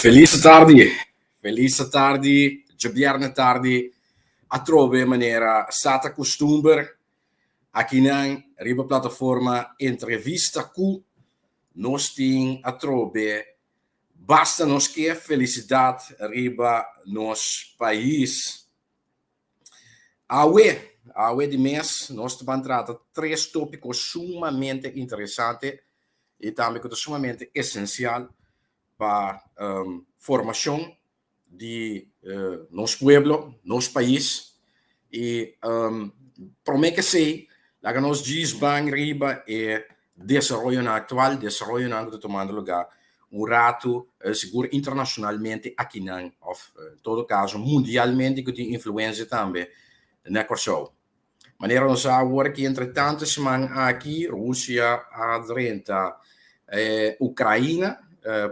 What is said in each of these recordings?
Felice tardi, giorno tardi, a trove maniera stata costumber, aqui na riba plataforma entrevista cu nos ting a trove, basta nos que felicidade riba nos país. Awe de mês, nós vamos tratar três tópicos sumamente interessantes e também que sumamente essencial para formação de nosso pueblo, nosso país e prometo que sei, lá que nós diz bem riba é desenvolvimento atual, desenvolvimento que está tomando lugar um rato seguro internacionalmente aqui não, ou em todo caso mundialmente que tem influência também na corso. Maneira nós agora que entretanto semana aqui Rússia adrenta Ucrânia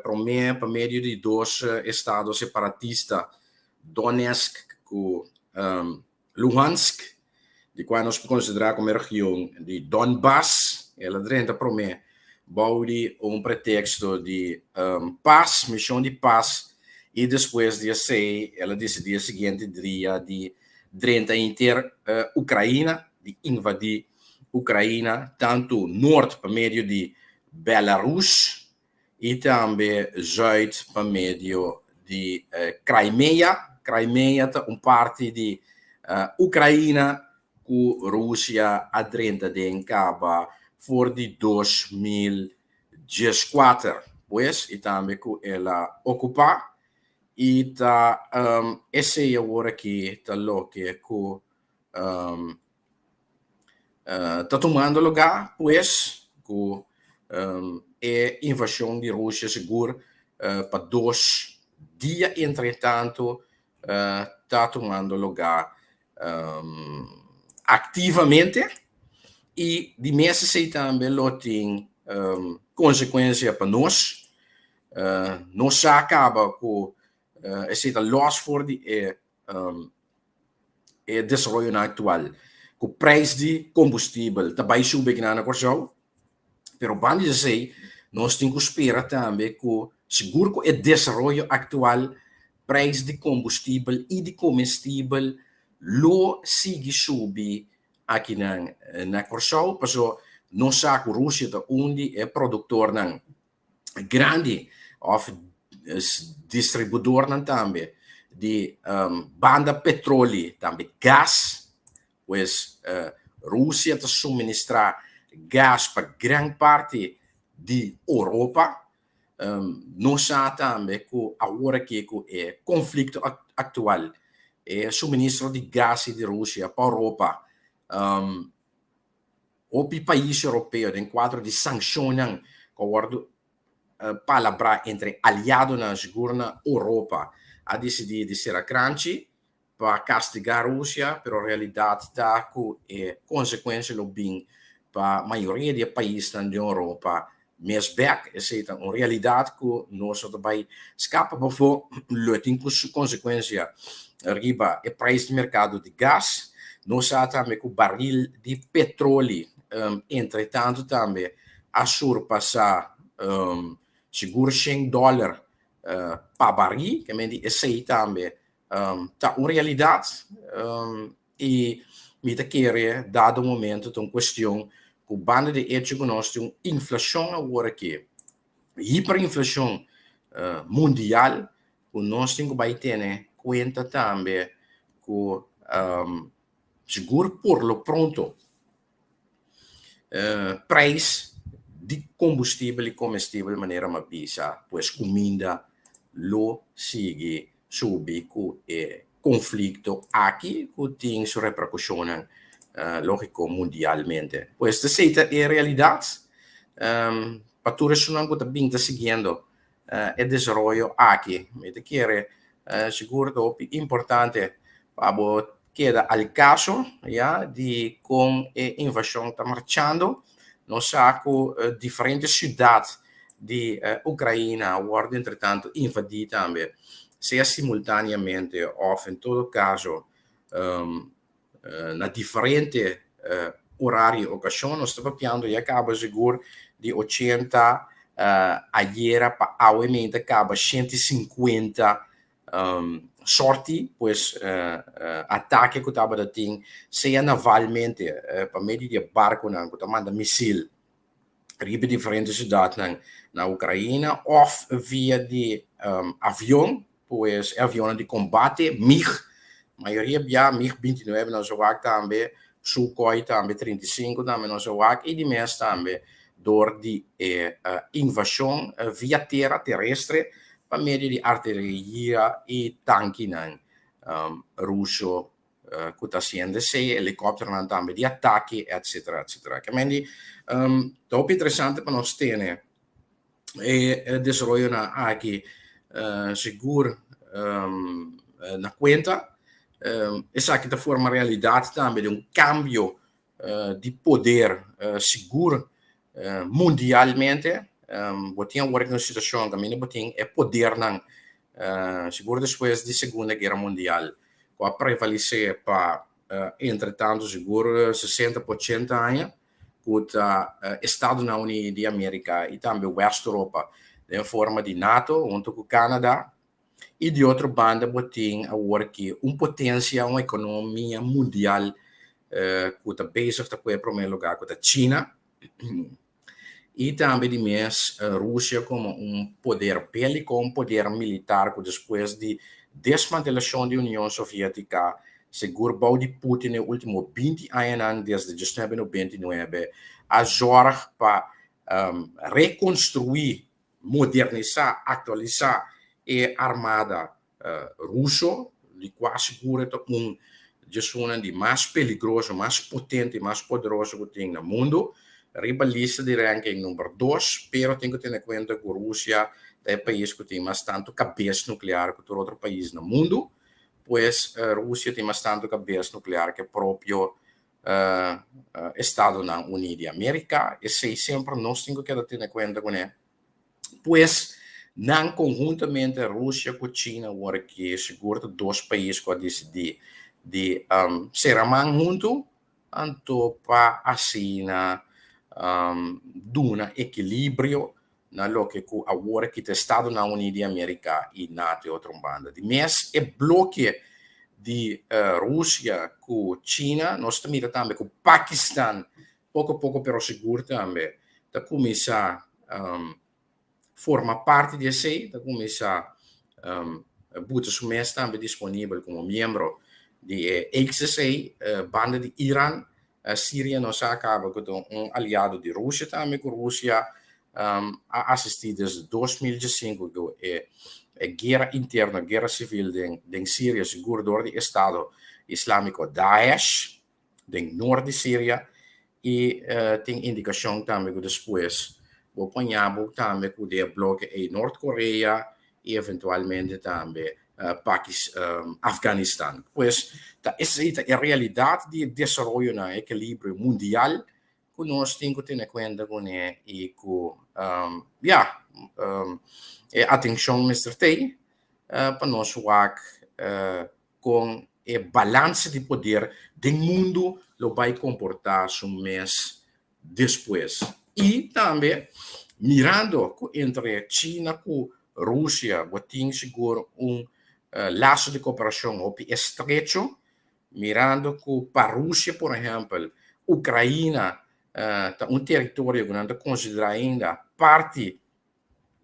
por meio de dois estados separatistas, Donetsk e Luhansk, de qual nós consideramos como região de Donbass. Ela adrenta por mim de pretexto de paz, missão de paz, e depois de sei, ela disse dia seguinte dia de drenta inter Ucrânia, de invadir Ucrânia, tanto norte por meio de Belarus e também zuid por meio de Crimea. Crimea é parte de Ucrânia que a Rússia adrenta de encaba for de 2014, pois, e também que ela ocupa e tá esse agora aqui tá lo que tá tomando lugar, pois, que é invasão de Rússia seguro para 2 dias, entretanto, está tomando lugar ativamente e de mês sei também lo tem consequência para nós. Nós acaba com esse loss for de desenvolvimento atual, com o preço de combustível também sube aqui na corso. Pero vamos dizer, nós temos que esperar também que seguro que o desenvolvimento atual, preço de combustível e de comestível, lo sigue subir aqui na corso, porque nós sabemos que a Rússia onde é produtor grande, ou distribuidor também, de banda petróleo, também gás, pois Rússia está suministrar gás para grande parte de Europa. Nós sabemos também que agora que é conflito atual, é suministro de gás de Rússia para a Europa. O país europeu, em quadro de sanções, que palavra entre aliados na segura Europa, a decidir de ser a grande para castigar a Rússia, mas a realidade está que consequência do bem para a maioria dos países da Europa, mas back, é uma realidade que nós também escapa para fora, tem consequência arriba o preço de mercado de gás, nós sabemos também que o barril de petróleo, entretanto também, a surpassar seguro $100 para barril, que me esse também está uma realidade e me querer dado o momento de uma questão que o bando de hecho que nós temos inflação agora aqui, hiperinflação mundial, que nós temos que ter conta também que seguro por lo pronto preço de combustível e comestível de maneira mais baixa, pois comida lo sigue subir com conflito aqui que tem sua repercussão lógico mundialmente. Pois essa é a realidade. Para todos os que também estão seguindo o desenvolvimento aqui, me quero seguro que é importante para queda al caso de como a invasão está marchando. Nós sabemos que diferentes cidades de Ucrânia foram, entretanto, invadidas também, seja simultaneamente ou, em todo caso, na diferente horário e ocasião. Nós estamos falando e acaba seguro de 80 ayer para aumente acaba 150 sorti, pues ataque que estava da ting, seja navalmente, para meio de barco não, que manda missil, ribe diferentes cidades na Ucrânia, ou via de avião, pues avião de combate, MiG, maioria já MiG 29 na Zoak também, Sukhoi também 35 também na Zoak, e de mês também, door de invasão via terra terrestre, para meio de artilharia e tanque russo, que está sendo helicóptero também de ataque, etc, etc. Quindi, top interessante para nós ter, né? E desenvolver aqui, seguro, na conta, essa aqui da forma realidade também de cambio de poder seguro mundialmente, botinha agora que na situação também botinha é poder não seguro depois da Segunda Guerra Mundial, com a prevalecer para entretanto seguro 60% anos com Estados Unidos de América e também West Europa em forma de NATO junto com o Canadá e de outra banda botinha agora que potência uma economia mundial que está bezig com o primeiro lugar com a China e também de mês Rússia como poder bélico, poder militar que depois de desmantelação da União Soviética, seguro bom de Putin nos últimos 20 anos, desde 1999, a jorge para reconstruir, modernizar, atualizar a armada russa, de quase segura de mais perigoso, mais potente, mais poderoso que tem no mundo. Riba lista de ranking número 2, pero tenho que ter em conta que a Rússia é o país que tem mais tanto cabeça nuclear que todo outro país no mundo, pois a Rússia tem mais tanto cabeça nuclear que o próprio Estado Unidos da América, e sei sempre nós temos que ter em conta com ele, pois não conjuntamente a Rússia com a China, agora que segura dois países que decidir de ser amam junto, anto para a China duna equilíbrio na lo que agora que o Estado Unidos da América e NATO e outra banda. De mês é bloco de Rússia com China, nós também também com Paquistão, pouco a pouco pero seguro também, da começar forma parte desse, da começar botar o mês também disponível como membro de XSA, banda de Irã, Síria nós acaba com aliado de Rússia também, que a Rússia ha assistido desde 2005 a guerra interna, guerra civil em Síria, seguro do Estado Islâmico Daesh, em norte de Síria, e tem indicação também que depois o apanhado também que o bloco em Norte-Coreia e eventualmente também Afeganistão. Pois, essa é a realidade de desenvolvimento no equilíbrio mundial que nós temos que ter em conta com ele e que, atenção, Mr. T, para nós com o balanço de poder do mundo, lo vai comportar um mês depois. E também, mirando entre China e Rússia, tem seguro laço de cooperação estreito, mirando que para a Rússia, por exemplo, Ucrânia território que não é considerado ainda parte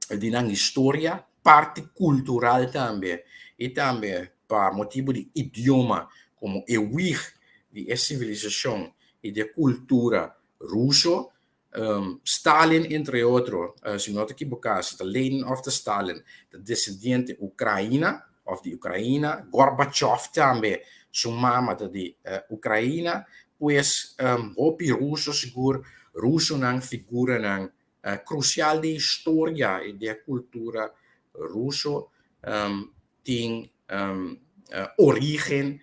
de nossa história, parte cultural também, e também para motivo de idioma, como de civilização e de cultura russo, Stalin, entre outros, se não te equivocasse, Lenin of the Stalin, descendente Ucrânia, of de Ucrânia, Gorbachev também, sua mama de Ucrânia, pois o russo seguro, russo não figura não crucial de história e de cultura russo, tem origem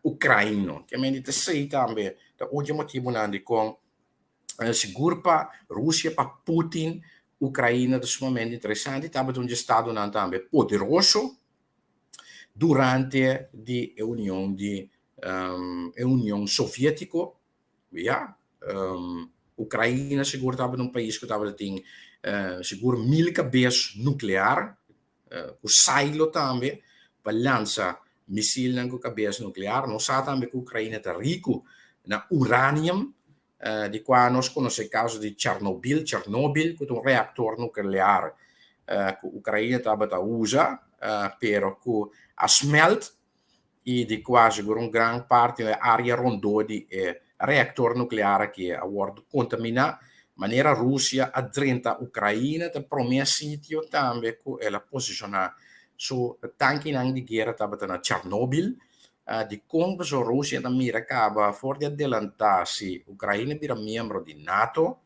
ucraniano. Que a gente sei também, hoje motivo não de com seguro para Rússia, para Putin, Ucrânia, de momento interessante, também um estado não também poderoso durante a União Soviética, Ucrânia seguro estava num país que estava tem seguro 1000 cabeças nuclear, o silo também, para lançar míssil com cabeça nuclear. Nós sabemos também que a Ucrânia está rico na urânio, de qual nós conhecemos o caso de Chernobyl, que é um reator nuclear que a Ucrânia está usa, pero que a smelt e de quase uma grande parte da área rondou de reator nuclear que é contaminado. Maneira Rússia adrenta a Ucrânia te promete sítio também que ela posiciona so tanque de guerra estava na Chernobyl de como a Rússia também acaba for de adelantar se a Ucrânia vira membro de NATO,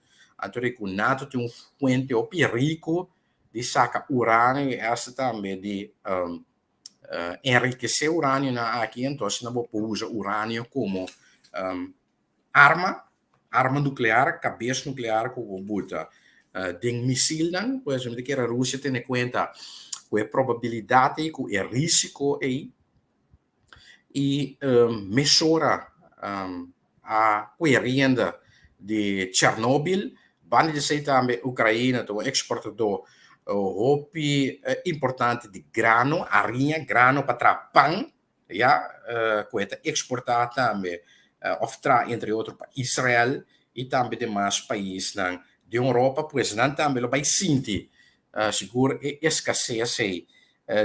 então que o NATO tem fonte o perigo de sacar urânio e essa também de enriquecer urânio aqui, então não vou usar urânio como arma nuclear, cabeça nuclear que o bota de míssil não, pois a que a Rússia tem em conta com a probabilidade, com o risco aí e mesura a coerência de Chernobyl, bande de ser também a Ucrânia, o exportador roupi importante de grano, arinha, grano para pão, já, que é exportar também, entre outros, para Israel e também demais países de Europa, pois não também vai sentir, seguro, escassez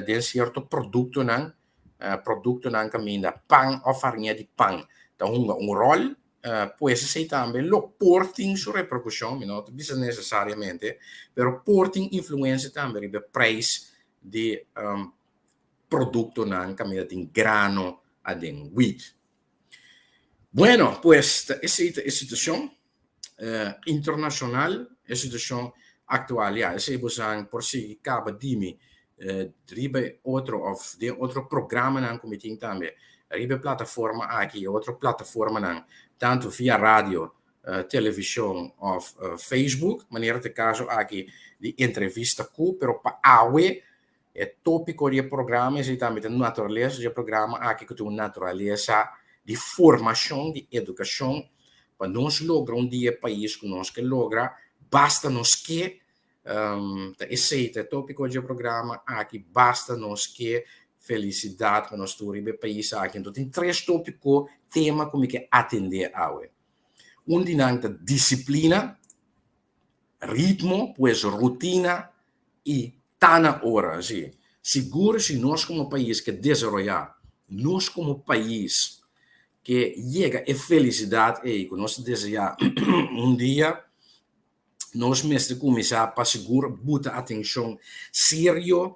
de certo produto, não caminha, pão ou farinha de pão. Então, um rol, puede ser também lo porting su repercussão, não precisa necessariamente, pero porting influencia também o preço de produto não caminha de grano a de wheat. Bueno, pues essa é a situação internacional, a situação atual, ja, essa é por si acaba de me ribe outro programa não como tem também, ribe plataforma aqui, outra plataforma não tanto via rádio, televisão ou Facebook, maneira de caso aqui de entrevista com, pero para AWE, é tópico de programa, e também a natureza de programa aqui que tem natureza de formação, de educação, para nós lograr dia país que nós que logra, basta nós que esse tópico de programa aqui, basta nós que felicidade para nós todo o país aqui. Então, tem 3 tópicos, tema como que atender a dinâmica disciplina, ritmo, pues rotina e tá na hora, assim. Seguro se nós como país que desenvolver, nós como país que chega a felicidade e que nós desejar dia nós mesmo começar para seguro botar atenção sério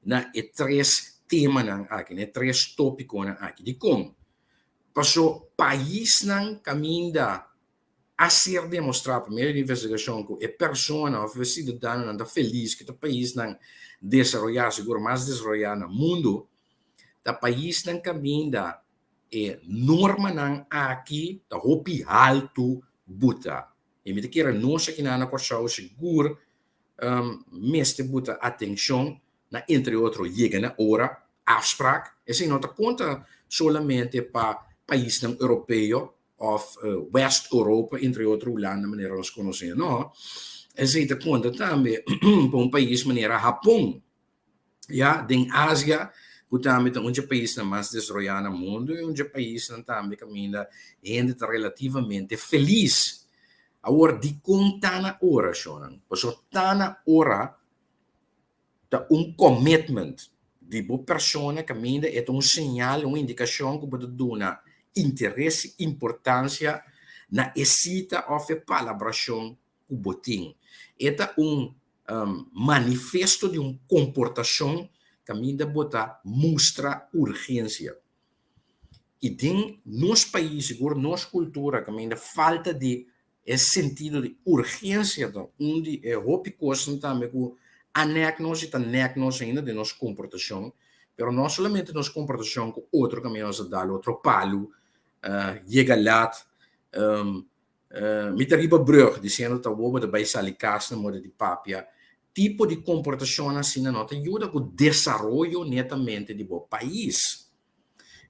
na 3 temas aqui, né? 3 tópicos aqui de como passou país não caminha a ser demonstrar a primeira investigação que a pessoa o cidadão não está feliz que o país não desenvolver seguro mais desenvolver no mundo, o país não caminha e norma não aqui da roupa alto buta e me que nós aqui na Corsau seguro mestre buta atenção na entre outros chega na hora afspraak e se não te conta solamente para país não europeu of West Europa, entre outros landen, maneira nós conhecemos, não? E se te conta também para país maneira Japão, já, em Ásia, que também é um país mais desenvolvido no mundo e um país também caminha ainda relativamente feliz. Agora, de conta na hora, Shonan, porque está na hora de commitment de boa pessoa que caminha é sinal, uma indicação que pode dar interesse, importância na excita ou palabração que botim. É manifesto de comportação que ainda botar mostra urgência. E tem nos países, nossa cultura, que ainda falta de esse sentido de urgência, onde é roupa coisa também com anecnos ainda de nossa comportação, mas não somente nossa comportação com outro caminho a dar outro palo, chega lá, me arriba brug, dizendo que o de vai sair casa na moda de papia, tipo de comportação assim não te ajuda com o desenvolvimento netamente do país.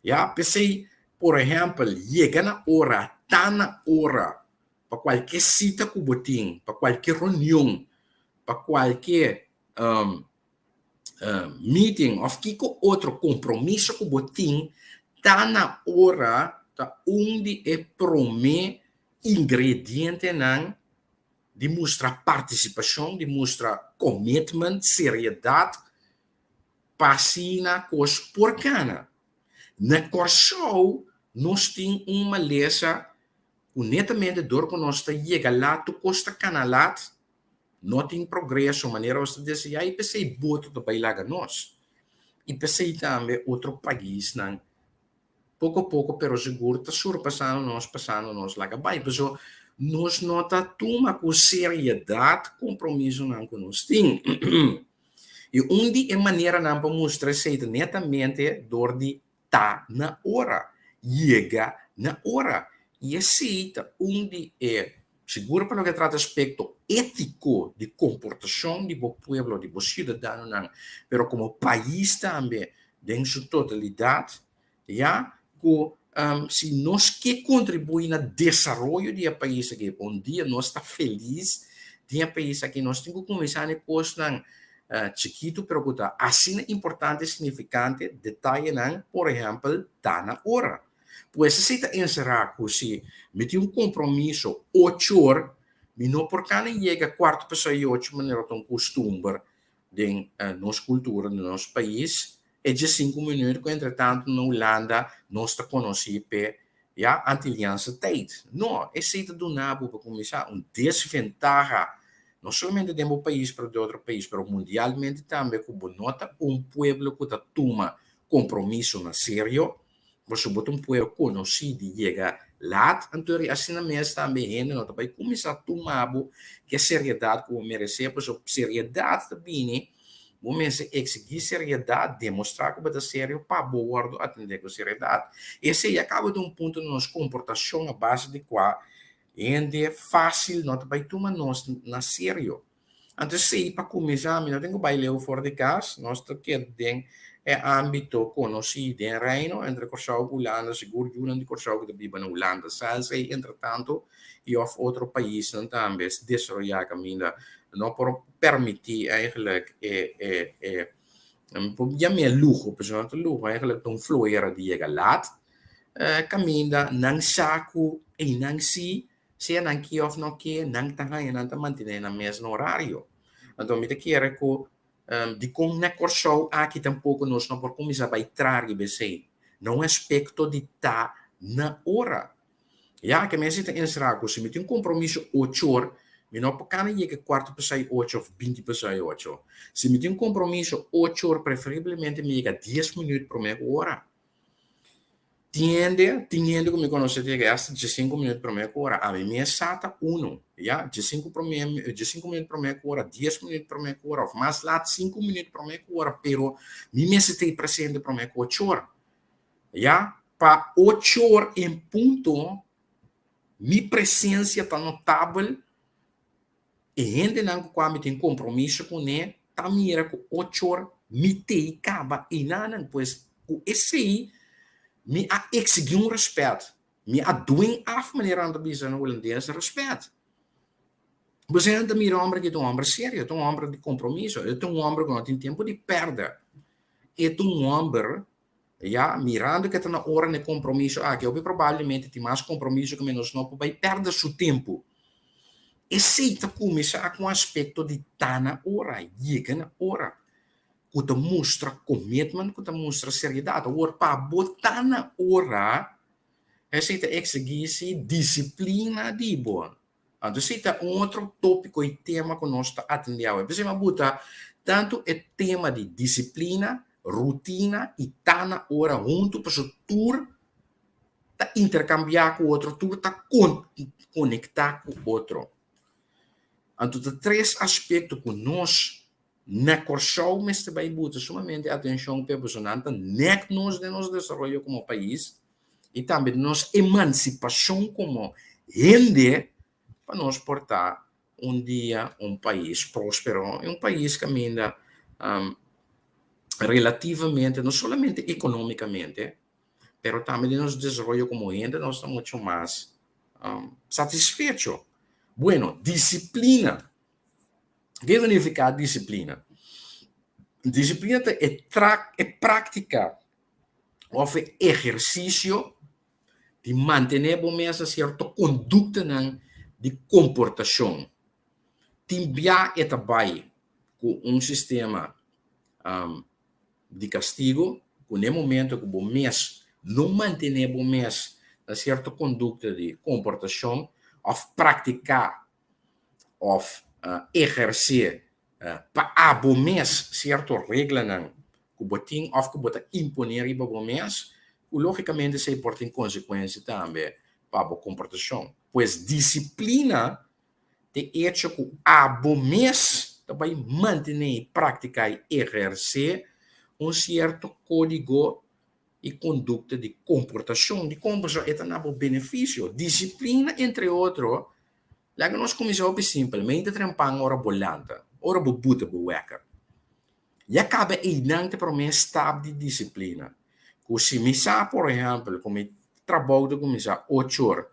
Já pensei, por exemplo, chega na hora, tá na hora, para qualquer cita que botim, para qualquer reunião, para qualquer meeting of kiko outro compromisso que botin, tá na hora tá onde é prome ingrediente não de mostrar participação, de mostrar commitment, seriedade, passina com os porcana. Na Corshow, nós temos uma lesa, netamente dor que nós chega lá, tu costa canalat, não tem progresso, maneira de dizer, aí pensei, boto do bailaga nós. E pensei também, outro país, não, pouco a pouco, pero seguro, está passando nós lá, vai, pessoal, nós nota toma com seriedade, compromisso não que nós temos. E onde é maneira não para mostrar se netamente dor de tá na hora, chega na hora. E aceita onde é seguro para o que trata aspecto ético de comportação de bo pueblo, de bo cidadão, não, pero como país também, em sua totalidade, já, se nós que contribuir no desenvolvimento do país aqui, um dia nós está feliz de país aqui, nós temos que começar a coisa chiquito, pero que assim é importante, significante, detalhe, não, por exemplo, está na hora. Pues se está encerrado, se me tem compromisso 8 horas, me não por cá nem chega quarto pessoa e 8 maneira de costume de nossa cultura, no nosso país, é de 5 minutos, que entretanto na Holanda nós está conhecido a Antiliança Tate. Não, é feita do nabo para começar desventaja, não somente de um país para de outro país, mas mundialmente também, como nota pueblo que toma compromisso na sério, você bota pueblo conhecido e chega lá, então assim na mesa também, não vai começar a tomar que a seriedade que merece, porque a seriedade também, o mês exigir seriedade, demonstrar que vai sério para bordo atender com seriedade. Esse aí acaba de ponto na nossa comportação a base de qual é fácil, não vai tomar nós na sério. Então, se para começar, não tenho baile fora de casa, nós temos âmbito conhecido em Reino, entre Corsau e Holanda, seguro que um de Corsau que vive na Holanda, sabe, entretanto, e outro país também se desenvolver caminho, não por permitir eigenlijk ja luxo, persoonlijk luxo, eigenlijk een vloeier die je laat, caminda nang saco e nang si, se nang kiof no que nang tanga e nang mantiene na mesmo horário. Então, me quer que de como na Corshow aqui tampouco nós não por começar a entrar e bem, não é aspecto de estar na hora. Ja, que me zitten in Sraco, se me tem compromisso 8 horas, me não pode ir que quarto para sair 8 ou 20 para sair 8. Se me tem compromisso 8 horas, preferivelmente me chega 10 minutos por meia hora. Tiende que me conhece que gasta de 5 minutos por meia hora, a mim é sata 1, ja, de 5 minutos por meia hora, 10 minutos por meia hora, ou mais lá 5 minutos por meia hora, pero me se presente por meia 8 horas. Ja, para 8 horas em ponto, minha presença está notável e ainda não quando tem compromisso com ele, também era com 8 horas, me tem acaba e não, pois esse aí me a exigir respeito, me a doen af maneira de bisa no holandês respeito. Você anda mira homem que é um homem sério, é um homem de compromisso, é um homem que não tem tempo de perder, é um homem ja, mirando que está na hora de compromisso, que eu provavelmente tem mais compromisso que menos não vai perder seu tempo. E se está começar com um aspecto de estar na hora, chega na hora, que te mostra commitment, que te mostra seriedade, agora para botar na hora, é se está exigir disciplina de boa. Então, se está outro tópico e tema que nós está atendendo, você vai botar tanto o tema de disciplina, rotina e tá na hora junto para o tour tá intercambiar com o outro, tour tá conectar com o outro. Então, tem 3 aspectos que nós na Corshow mas vai botar sumamente atenção para personagem, nem nós de nosso desenvolvimento como país e também nossa emancipação como gente para nós portar dia um país próspero, um país que ainda relativamente, não somente economicamente, pero também de nosso desenvolvimento como gente, nós estamos muito mais satisfeitos. Bueno, disciplina. que significa disciplina? Disciplina é prática ou é exercício de manter essa certa conduta de comportação. Timbia é também com sistema de castigo, com no momento que o mês não mantém o mês a certa conduta de comportação, ou praticar, ou exercer para o mês certa regra que botin ou que bota imponer para o mês, logicamente se pode ter consequência também para a comportação. Pois disciplina de hecho que o mês também manter, praticar e exercer certo código e conduta de comportação. De comportação é um benefício. Disciplina, entre outros, lá que nós começamos simplesmente trampar hora bolanta, hora bobuta boeca. E acaba ainda para mim estado de disciplina. Se me sabe, por exemplo, como trabalho de começar 8 horas,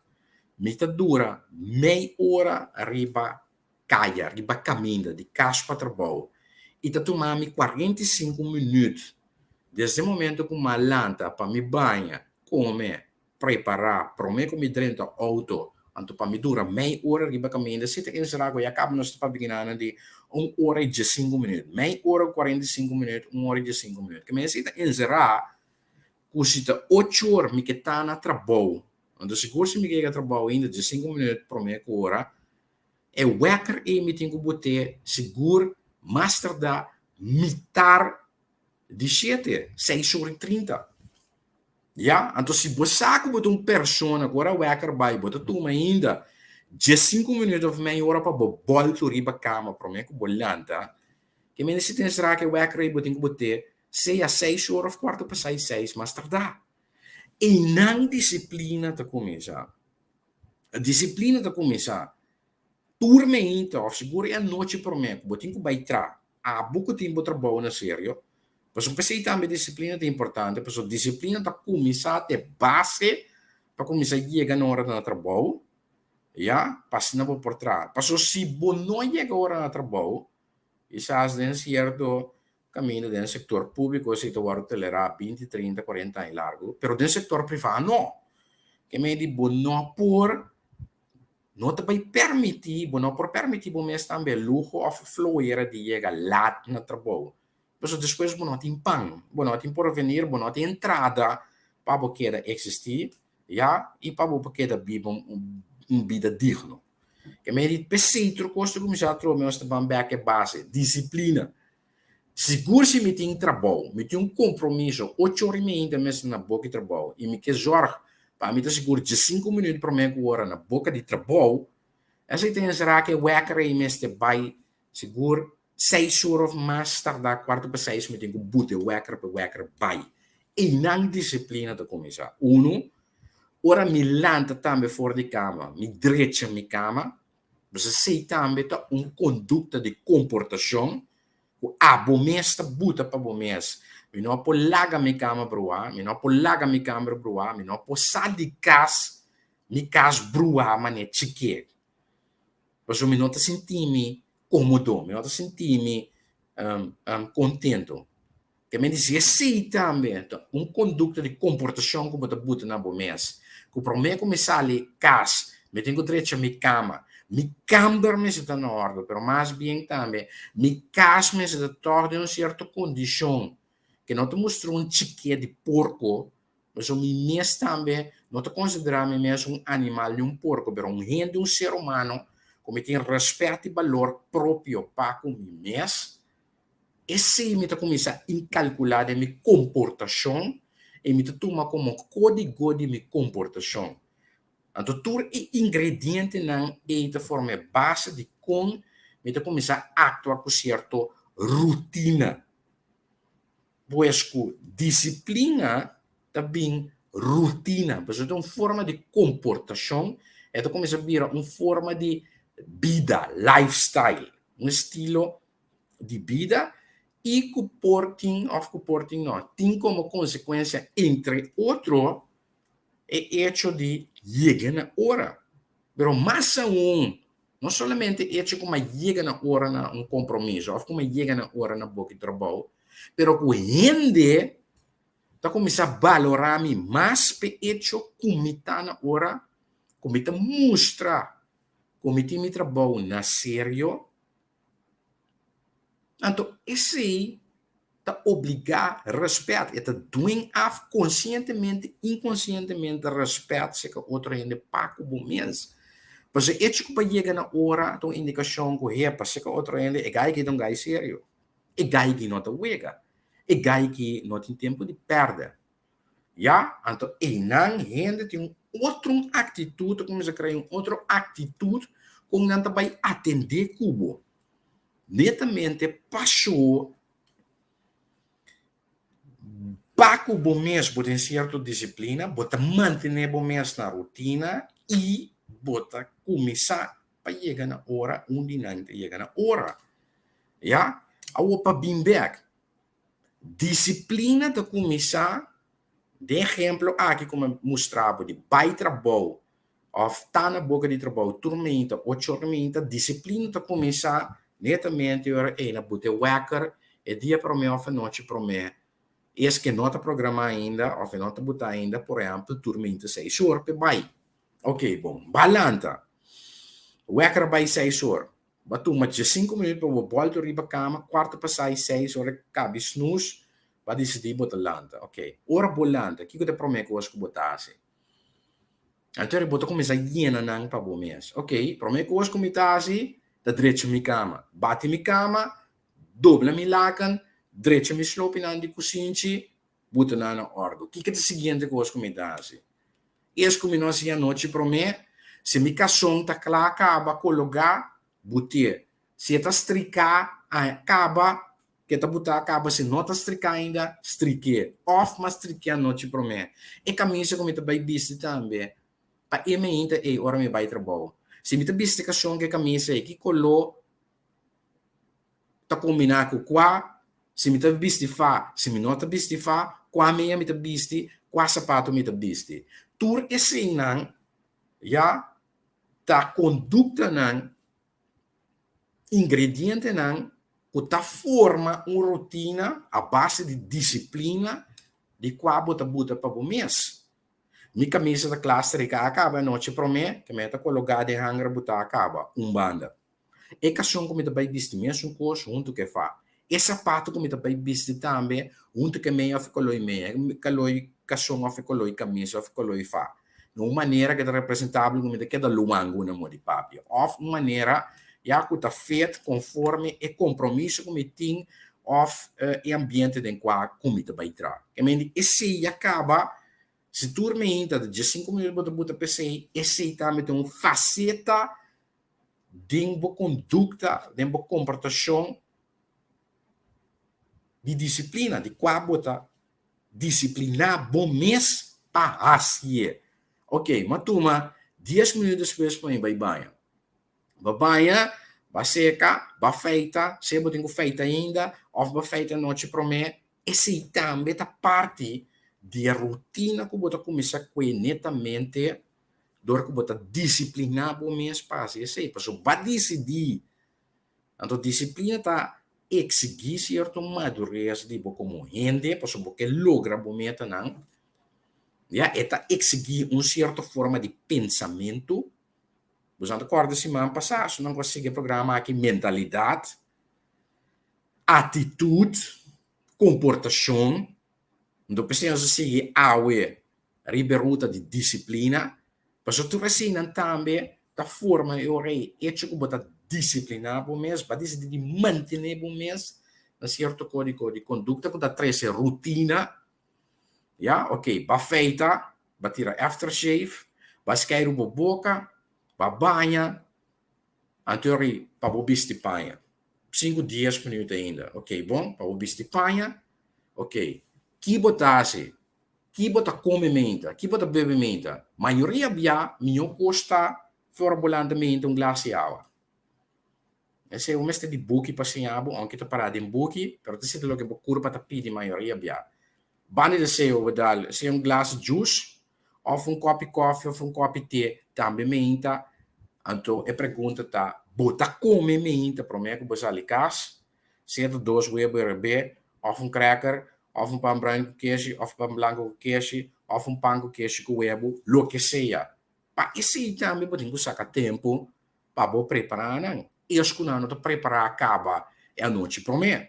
me dura meia hora arriba caia, arriba caminho, de casa para trabalho. E tá tomando 45 minutos. Desde o momento que uma lanta para me banhar, comer, preparar, para mim comer dentro do auto, então para me dura meia hora arriba caminho, se tem que encerrar, e acaba nós para beginnar de 1 hora e 15 minutos. Meia hora, 45 minutos, 1 hora e 15 minutos. Que me se encerrar, se 8 horas me que está na trabalho, então seguro se me que trabalho ainda 15 minutos por meia hora, é o wecker e me tenho que botar seguro, mais tardar, mitar de 6 horas e 30. Ja? Então, se você botar uma pessoa agora, o wecker vai, botar turma ainda 15 minutos ou meia hora para voltar riba cama, para mim, que bolanta. Que me se tem será que o wecker aí tem que botar 6 horas, quarto para 6, mais tardar. E não disciplina te começa. A disciplina te começa. Turma ainda, ou seguro é a noite para mim, que tem que baitar. Há pouco tempo trabalho na sério. Mas eu pensei também disciplina é importante, porque a disciplina está começar a ter base para começar a chegar na hora do trabalho, já, passando por trás. Porque se você não chega na hora do trabalho, isso é certo caminho dentro do setor público, se tu vai acelerar 20, 30, 40 anos largo, mas dentro do setor privado, não. Que me diz, não por não te vai permitir, não por permitir você também luxo ou fluir de chegar lá no trabalho. Mas depois você não tem pão, você não tem porvenir, você não tem entrada para você existir, já, e para você viver uma vida digna. Que me diz, precisa coisa como já trouxe, mas também é base, disciplina. Seguro se me tem trabalho, me tem compromisso, 8 horas e meia mesmo na boca de trabalho, e me quer jorge, para mim, seguro de 5 minutos para meia hora na boca de trabalho, essa tem será que o wecker e mesmo vai, seguro, 6 horas mais tardar, quarto para 6, me tem que botar o wecker para o wecker vai. E não disciplina de começar. Ora me lanta também fora de cama, me direita minha cama, você sei também uma conduta de comportação, o mês está buta para o mês. Me não pode largar minha cama brua, me não pode largar minha cama brua, me não pode sair de casa, minha casa brua, mas é chique. Mas eu me não senti-me cômodo, me não senti-me contento. Que me dizia, sim, também, uma conduta de comportação que você buta na o mês. Que para mim começar ali, casa, me tenho direito a minha cama, me cama me está na ordem, mas mais bem também, me casa me está torna em uma certa condição, que não te mostrou um chique de porco, mas o mês também, não te considerar me mesmo um animal de um porco, mas um rei de um ser humano, como tem respeito e valor próprio para o mês, esse me começa a incalcular de minha comportação e me toma como código de minha comportação. Então, tudo é ingrediente não é de forma base de como me começa a actuar com certa rotina. Pois que disciplina também rotina, mas é uma forma de comportação, é de começar a virar uma forma de vida, lifestyle, um estilo de vida e comporting não, tem como consequência, entre outros, é hecho de chegar na hora. Pero mais não somente hecho como chega na hora na um compromisso, ou como chega na hora na boca de trabalho, pero que rende tá começar a valorar mais pe hecho como tá na hora, como tá mostra, como tem me trabalho na sério, então esse tá obrigar respeito, é tá doing af conscientemente, inconscientemente respeito se que outro ainda paco bom mês. Porque hecho que chega na hora, então indicação que é para se que outro ainda é gai que não gai sério, é gai que não tá wega, é gai que não tem tempo de perder. Ja, então, e não ainda tem outra atitude, como se cria outra atitude, como não vai atender cubo. Netamente passou para o bom mês, botar certa disciplina, botar manter bom mês na rotina e botar começar para chegar na hora, onde não chega na hora. Ja, a opa bem back. Disciplina de começar. De exemplo, aqui como mostrava de pai trabalho, ou tá na boca de trabalho, tormenta, ou tormenta, disciplina para começar, netamente, é na bote wacker, é dia para mim, ou noite para mim, é que não está programado ainda, ou não está botar ainda, por exemplo, tormenta 6 horas, vai. Ok, bom, balanta. Wacker vai 6 horas. Batu, mas 5 minutos para voltar para a cama, quarto para 6 horas, cabe snooze, para decidir botar lanta, ok. Ora bolanta, que eu prometo que eu acho que botar assim. Então, eu boto começar a llenar nang para o mês, ok. Prometo que eu acho que botar assim, da direita minha cama, bate minha cama, dobla minha lacan, direita minha slope na de cozinha, bota na ordem. O que é o seguinte que eu acho que botar assim? Esse que nós ia noite prometo, se minha cação tá claro, acaba colocar, botar. Se está stricar, acaba que tá botar acaba se não tá stricar ainda strique off mas strique a noite para mim e camisa como tá vai bici também para e me ainda e ora me vai trabalho se me tá bici que que camisa que color tá combinar com qua se me tá bici fa se me não tá bici fa qua meia me tá bici qua sapato me tá bici tur esse não já tá conduta não ingrediente não que forma uma rotina a base de disciplina de qual bota para o mês. Minha camisa da classe rica acaba a noite para mim, que me está colocada em hangar botar acaba, banda. E cação como está bem visto, mesmo coisa, junto que faz. E sapato como está bem visto também, junto que meia fica loi meia, caloi cação fica loi camisa fica loi fa. Uma maneira que é representável como que é da luango na mão de papi. Of uma maneira já que está feito conforme o compromisso que tem of e ambiente em qual comida vai entrar. Que me esse acaba se tu me entra de 5 minutos para botar PC, esse também tem uma faceta de uma conduta, de uma comportação de disciplina, de qual botar disciplinar bom mês para assim. Ok, mas toma 10 minutos depois para mim vai banhar. Babanha, vai seca, vai feita, se eu tenho feita ainda, ou vai feita noite para mim, esse também é parte da rotina que você começa com netamente, dor que você disciplinar o meu espaço, esse aí, porque vai decidir, então disciplina está exigir certo madurez de como rende, porque você logra o meta não, já está exigir uma certa forma de pensamento. Você acorda semana passada, não consegue programar aqui mentalidade, atitude, comportação. Então, precisamos seguir a riberuta de disciplina. Mas tu ensina também da forma eu rei, é que você disciplinar o mês, para decidir manter o mês, na certo código de conduta, que dá três rotina, já, ok, para feita, para tirar aftershave, para escair uma boca, para banha, anterior para o bisti panha. 5 dias minutos ainda. Ok, bom? Para o bisti panha. Ok. Que botasse? Que bota come menta? Que bota bebe menta? Maioria bia, minha costa, fora volantemente glass de água. Esse é o mestre de buki para sinhabo, aunque está parado em buki, pero te lo que curva tá pidi maioria bia. Bani de seu vedal, se glass de juice, ou copo de coffee, ou copo de té, também menta, Então, a pergunta está, bota come mente para mim que você ali cas, sendo dois huevos RB, ou cracker, ou pão branco com queijo, ou pão branco com queijo, ou pão com queijo com huevo, lo que seja. Para esse também você sacar tempo para você preparar, não? E os que não preparar acaba é a noite para mim.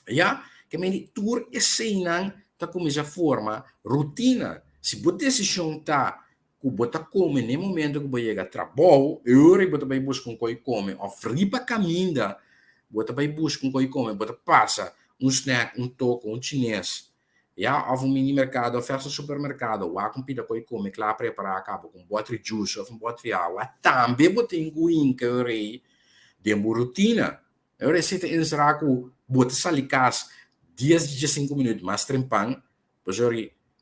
Ja? Que men tour é cena tá como essa forma rotina. Se você decisão tá que você come no momento que você chega a trabalho, eu você vai buscar um coi come, ou fripa caminda, você vai buscar um coi come, você passa um snack, um toco, um chinês, ja, ou um mini mercado, ou festa supermercado, ou a comida coi come, que lá preparar acaba com botre juice, ou um botre água, também você tem que eu de uma rotina. Eu receita em seraku buat salikas 10 de 5 minutos mais trempang, pois eu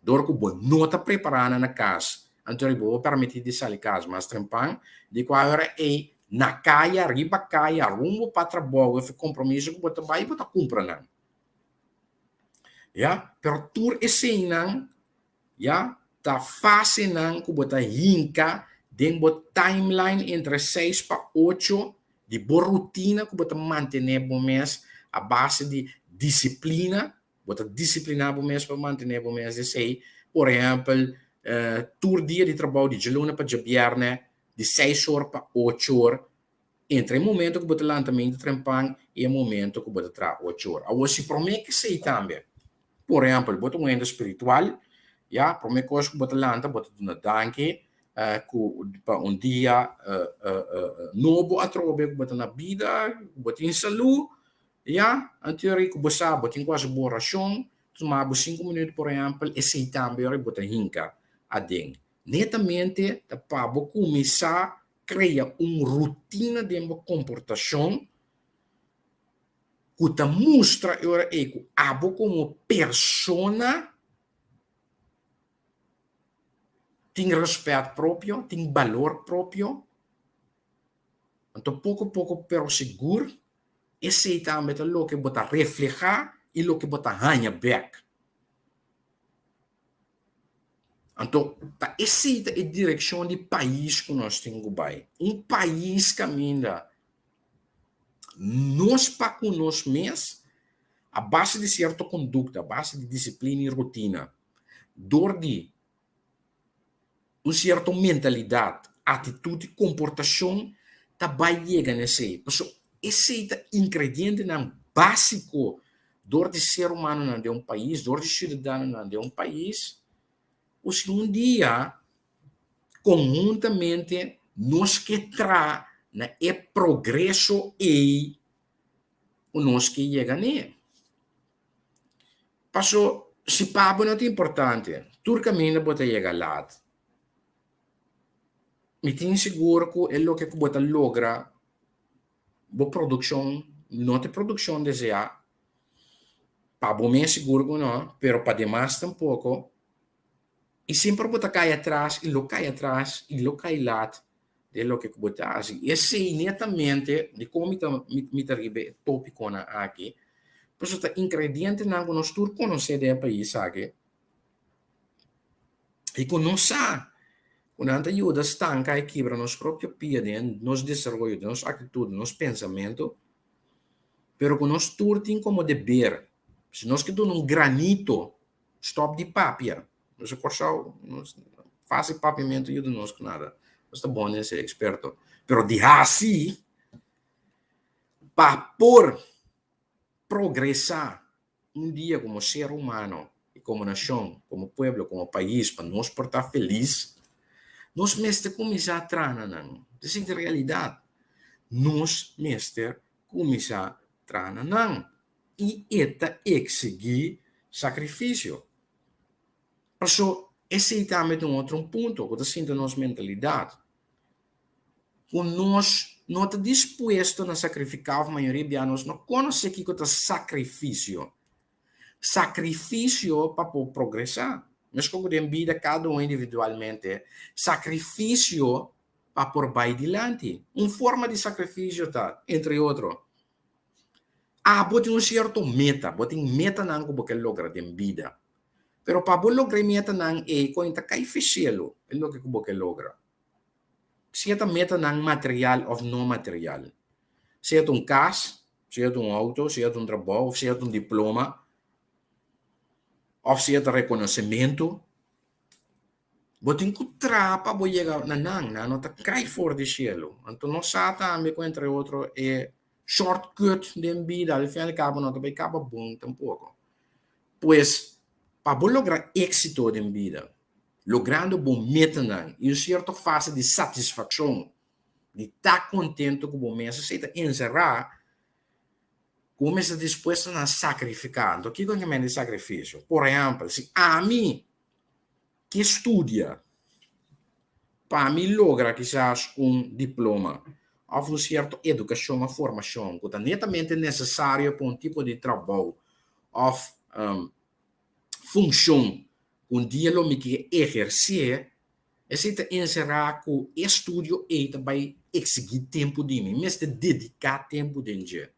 dor que bo nota preparada na casa. Então eu vou permitir de salikas mais trempang, de qual hora é na caia, riba caia, rumo para trabalho, eu compromisso que você vai e você compra não. Ja, pero tur esse não, ja, tá fácil não que você hinca den bo timeline entre 6 para 8 de boa rotina que você manter bom mês a base de disciplina, você disciplinar bom mês para manter bom mês de sei, por exemplo, tour dia de trabalho de luna para viernes de 6 horas para 8 horas entre o momento que você lançamento trempang e o momento que você traz 8 horas. Agora, se promete que sei também, por exemplo, você um ente espiritual, ja, para mim coisa que você lança, você na danke, para um dia novo a trobe que você na vida, você em saúde, ja, anterior que você sabe, você tem quase boa oração, tomar 5 minutos, por exemplo, e sei também você hinca a den. Netamente, para começar a criar uma rotina de comportação que te mostra ora que abo como persona tem respeito próprio, tem valor próprio. Então, pouco a pouco, pero seguro, esse também é o que você reflejar e o que você ganha back. Então, essa é a direção de país que nós temos que um país que ainda nós para nós mesmos, a base de certa conduta, a base de disciplina e rotina, dor de uma certa mentalidade, atitude, comportação, também chega nesse. Esse é ingrediente básico dor de ser humano de um país, dor de cidadão de um país, se um dia, conjuntamente, nós que tra é progresso e o nós que chega nele. Passou, se papo não é importante, tudo caminho pode chegar lá. Me tenho seguro que é o que você logra boa produção, não tem produção desejada, para bom me seguro que não, pero para demais tampouco, e sempre você cai atrás, e lo cai atrás, e lo cai lá, de lo que você faz. E esse netamente, de como me arriba tópico aqui, pois o ingrediente não que nós todos conhecemos do país aqui, e que não sabe, quando a gente ajuda a estancar e quebra nos próprios pies, nos desenvolvimento, nos atitudes, nos pensamentos, pero que nós todos temos como dever, se nós queremos um granito, stop de papia, nós faz papiamento e nós com nada, nós está bom nesse experto, pero de assim, para por progressar um dia como ser humano, e como nação, como povo, como país, para nós portar feliz, nós mestre começar a treinar, não. Essa é a realidade. Nós mestre começar a treinar, não. E eta exigir sacrifício. Por isso, esse é também um outro ponto, que está a nossa mentalidade. Quando nós não estamos dispostos a sacrificar, a maioria de nós não conhece o que é sacrifício. Sacrifício para progressar. Mas como em vida, cada um individualmente, sacrifício para por vai adiante. Uma forma de sacrifício, tá? Entre outros. Você tem um certo meta, você tem meta não que você logra em vida. Pero para você lograr meta não é quando cai fechelo, é o que você logra. seja meta ng material ou não material. Seja casa, seja auto, seja trabalho, seja diploma, ou seja reconhecimento, você encontrar para você chegar na não tá cai fora do cielo. Então não sata me entre outro é shortcut de vida, al final cabo não vai cabo bom tampouco. Pois para você lograr êxito em vida, logrando bom meta e uma certa fase de satisfação, de estar contente com o mês, você está encerrar, como está disposto a sacrificar. Então, o que é o sacrifício? Por exemplo, se a mim que estudia, para mim logra quizás diploma, ou uma certa educação, uma formação, que é netamente necessário para tipo de trabalho, ou função, dia lo que exercer, você encerrar com estudo e também exigir tempo de mim, mas dedicar tempo de dia,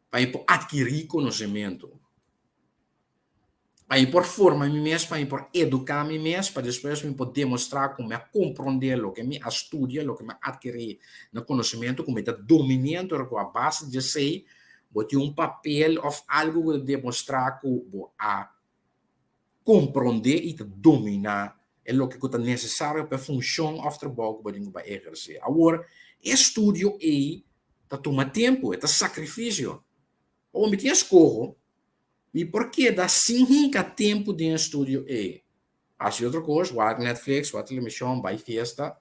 para adquirir conhecimento, para formar mim mesmo, para educar mim mesmo, para depois me poder demonstrar como é compreender o que me estudia, o que me adquirir no conhecimento, como é dominando com a base de sei, botar papel ou algo que demonstrar que a compreender e dominar é o que é necessário para a função ou trabalho que você vai exercer. Agora, estudo toma tempo, é sacrifício. Ou me tinha escorro, e por que dá 5 tempo de estudo é? Faz outra coisa, vai Netflix, vai televisão, vai festa.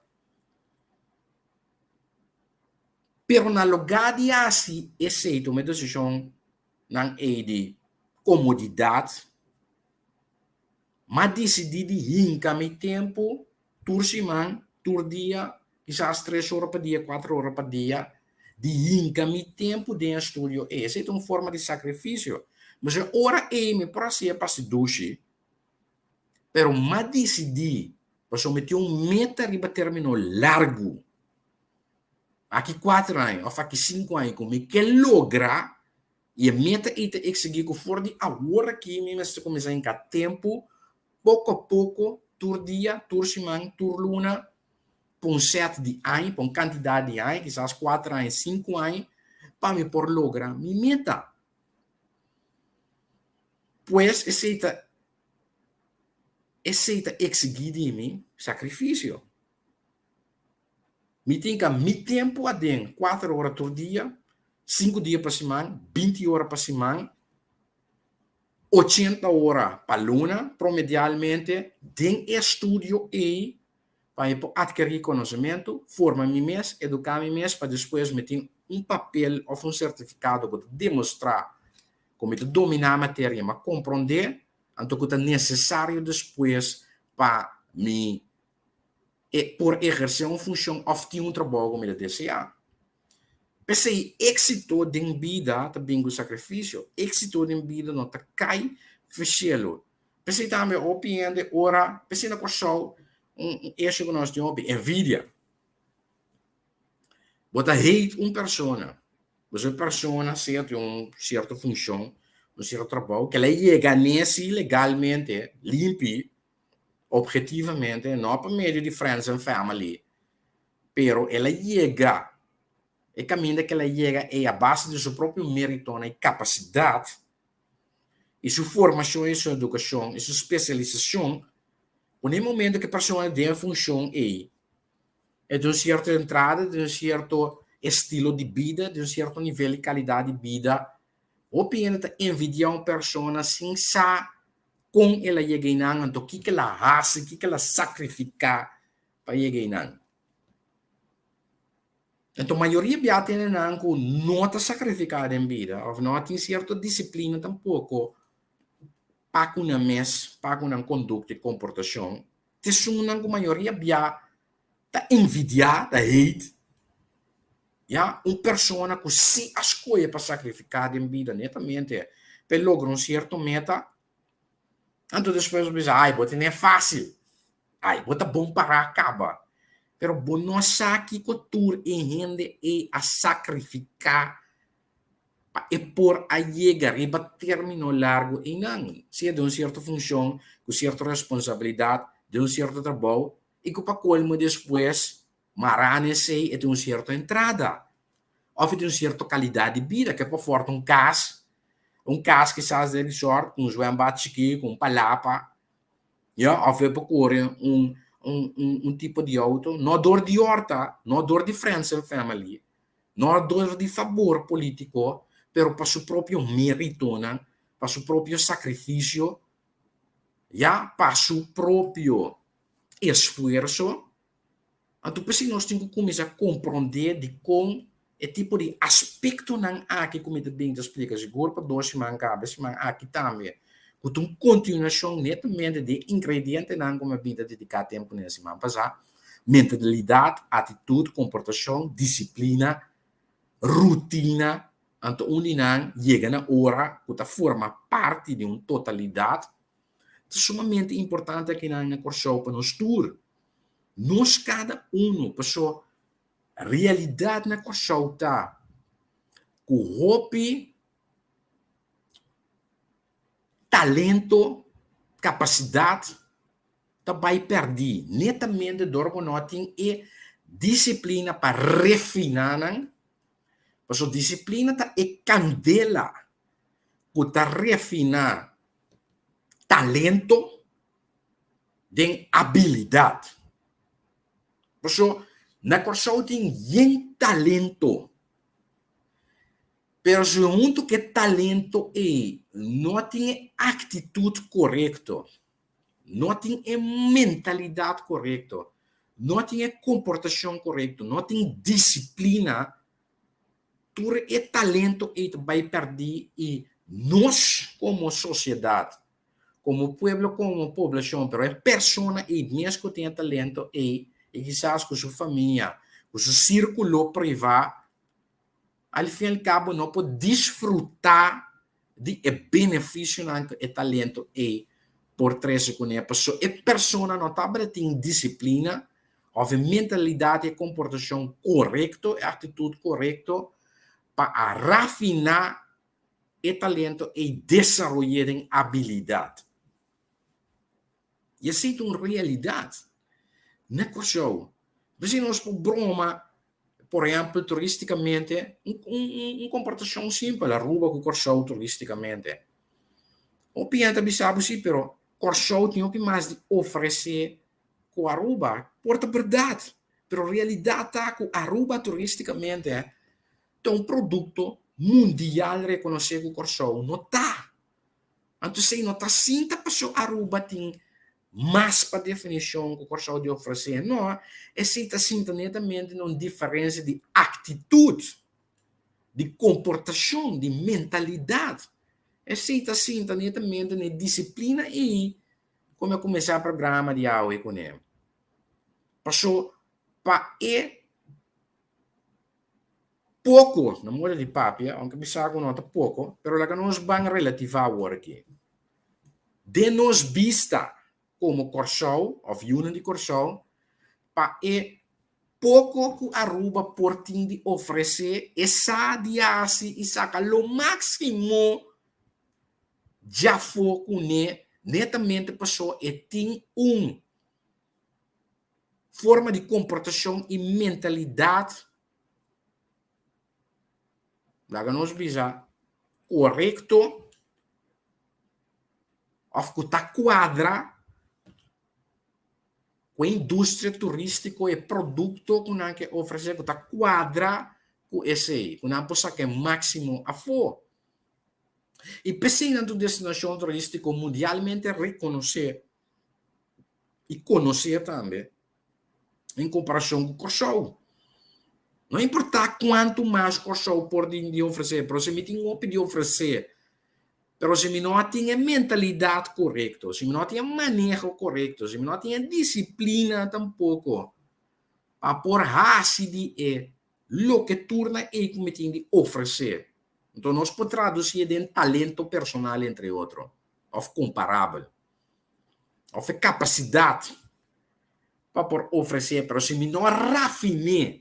Pero na lugar de assim, esse é uma decisão não é de comodidade, mas decidir de hincar meu tempo, por semana, por dia, quizás 3 horas por dia, 4 horas por dia, de hincar meu tempo de estudo. Essa é uma forma de sacrifício. Mas a hora é me para ser para se duche, pero mas decidir, para someter meta riba termino largo, aqui 4 anos, ou aqui 5 anos, como que logra, e a meta é te exigir que for de agora que me se começar em cada tempo, pouco a pouco, por dia, por semana, por luna, por um set de anos, por uma quantidade de anos, quizás 4 anos, 5 anos, para me por lograr minha meta. Pois, aceita exigir de mim sacrifício. Me tem que me tempo a dentro, 4 horas por dia, 5 dias por semana, 20 horas por semana, 80 horas para luna, promedialmente, de estudo e para adquirir conhecimento, formar-me mesmo, educar-me mesmo, para depois me ter papel ou certificado para demonstrar como dominar a matéria, mas compreender, então que é necessário depois para me por exercer uma função ou trabalho como ele deseja. Pensei, êxito de vida também com sacrifício, êxito de vida não está cai fechelo. Pensei também, opinião de ora, pensei na questão, esse que nós temos, envidia. Bota hate uma pessoa. Você persona tem uma certa função, um certo trabalho, que ela chega nesse legalmente, limpe, objetivamente, não por meio de friends and family, pero ela chega, e caminho que ela chega é a base de seu próprio mérito e capacidade, e sua formação, e sua educação, e sua especialização, no momento que a pessoa tem a função é de uma certa entrada, de um certo estilo de vida, de um certo nível de qualidade de vida, ou pena envidiar uma pessoa sem saber como ela chega em então o que ela faz, o que ela sacrifica para chegar em. Então, a maioria de tem não está sacrificada em vida, ou não tem certa disciplina tampouco, para uma mês, para uma conduta e comportação, te sumam a maioria está envidiada, hate, ja, uma pessoa que se escolhe para sacrificar em vida netamente, para lograr certo meta, então depois você diz, ai, não é fácil, ai, bota bom para acabar. Pero bom não sabe que tu rende e a sacrificar e por a chegar e para terminar largo e não. Se é de uma certa função, com certa responsabilidade, de um certo trabalho, e que para colmo depois, marane sei e tem una certa entrada, o tem una certa qualità di vita, che può fare un cas che sa del resort, un zwembad chiquito, con palapa, ja, of we bekoren un tipo di auto, non door di horta, non door di friends and family, non door di favor politico, però per suo proprio merito, per suo proprio sacrificio, ja, per suo proprio esforço, a tu pensi nós temos que começar a compreender de como é tipo de aspecto não aqui como te bem te explica seguro para dois semanas cabe semana aqui também com uma continuação netamente de ingrediente não como bem te dedicar tempo nessa semana passar mentalidade atitude comportação disciplina rotina anto onde não chega na hora que forma parte de uma totalidade é sumamente importante que não na corso para nos tour nós cada pessoa realidade na corso tá com hobby talento capacidade também perdi netamente dorgo nothing e disciplina para refinar porque disciplina tá é candela para refinar talento de habilidade porque na corso tem talento pero se muito que talento é não tem atitude correta não tem mentalidade correta, não tem comportação correta, não tem disciplina, tudo é talento e vai perder e nós como sociedade, como povo, como população, pero é pessoa e mesmo que tem talento e quizás com sua família, com seu círculo privado, al fim e al cabo não pode desfrutar de benefício que talento e por trás com a pessoa. E pessoa não tem disciplina, ou mentalidade e comportação correto, atitude correta para rafinar o talento e desenvolver habilidade. E assim é uma realidade. Não é coisa. Se nós por broma, por exemplo, turisticamente, comportação simples, a ruba com o corso turisticamente. O pianta bisabo sim, pero corso tinha que mais de oferecer com a Aruba, porta verdade, pero realidade tá com a Aruba turisticamente é um produto mundial reconhecido com corso, não tá. Então se não tá sinta pessoa Aruba tem mais para definição que o corso de oferecer, não, é se tá sinta netamente uma diferença de atitude, de comportação, de mentalidade. É sinta netamente de disciplina e como eu começar o programa de aula com ele. Passou para pouco, na moda de papia, aunque me saco nota pouco, pero la que nos van relativa a aqui. De nos vista como corso, ou unidade de corso, para pouco que a Aruba portin de oferecer, essa diasi e saca lo máximo já foi com ele, netamente pessoa e tem forma de comportação e mentalidade lá que nós visa correto of que está quadra com a indústria turística e produto que não quer oferecer que está quadra com esse que não pode que máximo a for e pensando na destinação turística mundialmente reconhecer e conhecer também em comparação com o Corso. Não importa quanto mais Corso pode de oferecer, mas se me tem de oferecer, mas se me não tem a mentalidade correta, se me não tem manejo correto, se me não tem disciplina tampouco, para por de lo que torna e que me tem de oferecer. Então, nós podemos traduzir em talento personal, entre outros, ou comparável, ou capacidade para por oferecer, mas se me não rafinar,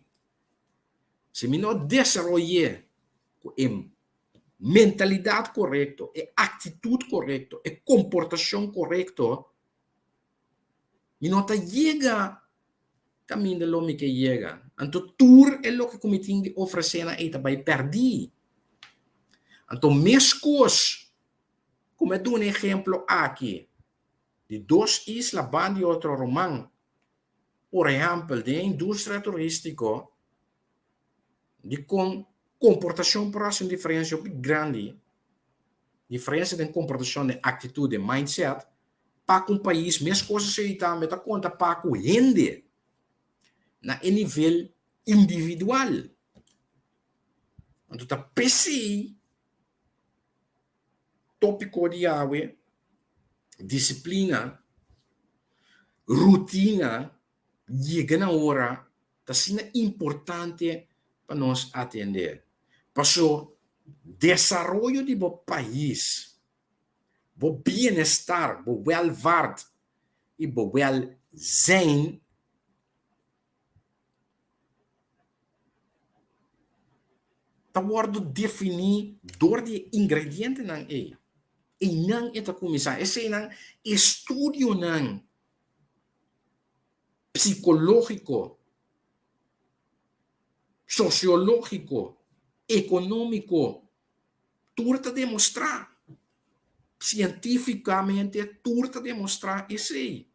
se me não desenvolver em mentalidade correta, e atitude correta, e comportação correta, e não chega caminho lo me que llega. Então, tour é lo que comitim de oferecer na eita vai perder. Então, mescos, como é um exemplo aqui, de duas islas, band e outro romano, por exemplo, de indústria turística, de comportação próxima, diferença grande, diferença de comportação, de atitude, mindset, para um país, mesmo coisas que também está conta para o rende, na nível individual. Então, tá PCI, tópico de água, disciplina, rotina, chega na hora, está sendo importante para nós atender. Passou, desenvolvimento de o país, o bem-estar, o welvaart e o welzijn, está worden definir door de ingrediënten nan e. E não é começar. Esse é estudo nan psicológico, sociológico, econômico, tudo demonstrar. Cientificamente, tudo demonstrar isso aí.